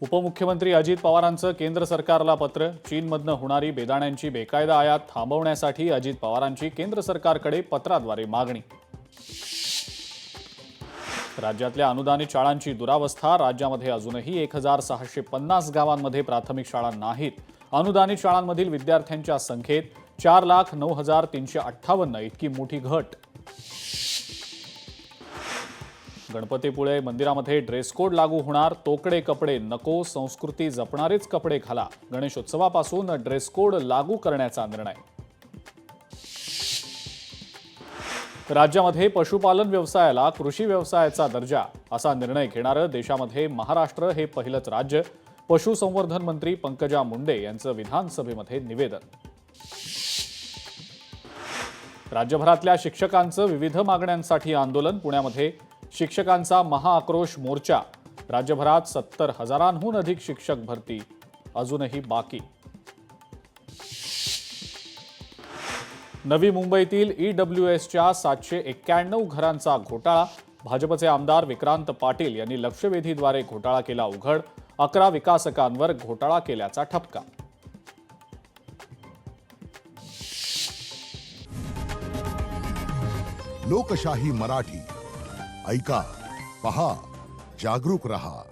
उपमुख्यमंत्री अजित पवारांचं केंद्र सरकारला पत्र. चीनमधनं होणारी बेदाण्यांची बेकायदा आयात थांबवण्यासाठी अजित पवारांची केंद्र सरकारकडे पत्राद्वारे मागणी. राज्यातल्या अनुदानित शाळांची दुरावस्था. राज्यामध्ये अजूनही 1650 गावांमध्ये प्राथमिक शाळा नाहीत. अनुदानित शाळांमधील विद्यार्थ्यांच्या संख्येत 4,09,358 इतकी मोठी घट. गणपतीपुळे मंदिरामध्ये ड्रेस कोड लागू होणार. तोकडे कपडे नको, संस्कृती जपणारेच कपडे घाला. गणेशोत्सवापासून ड्रेस कोड लागू करण्याचा निर्णय. राज्यामध्ये पशुपालन व्यवसायाला कृषी व्यवसायाचा दर्जा असा निर्णय घेणारं देशामध्ये महाराष्ट्र हे पहिलंच राज्य. पशुसंवर्धन मंत्री पंकजा मुंडे यांचं विधानसभेमध्ये निवेदन. राज्यभरातल्या शिक्षकांचं विविध मागण्यांसाठी आंदोलन. पुण्यामध्ये शिक्षकांचा महाआक्रोश मोर्चा. राज्यभरात 70,000हून अधिक शिक्षक भरती अजूनही बाकी. नवी मुंबईतील EWSच्या 791 घरांचा घोटाळा. भाजपचे आमदार विक्रांत पाटील यांनी लक्षवेधीद्वारे घोटाळा केला उघड. 11 विकासकांवर घोटाळा केल्याचा ठपका. लोकशाही मराठी ऐका, पहा, जागरूक रहा.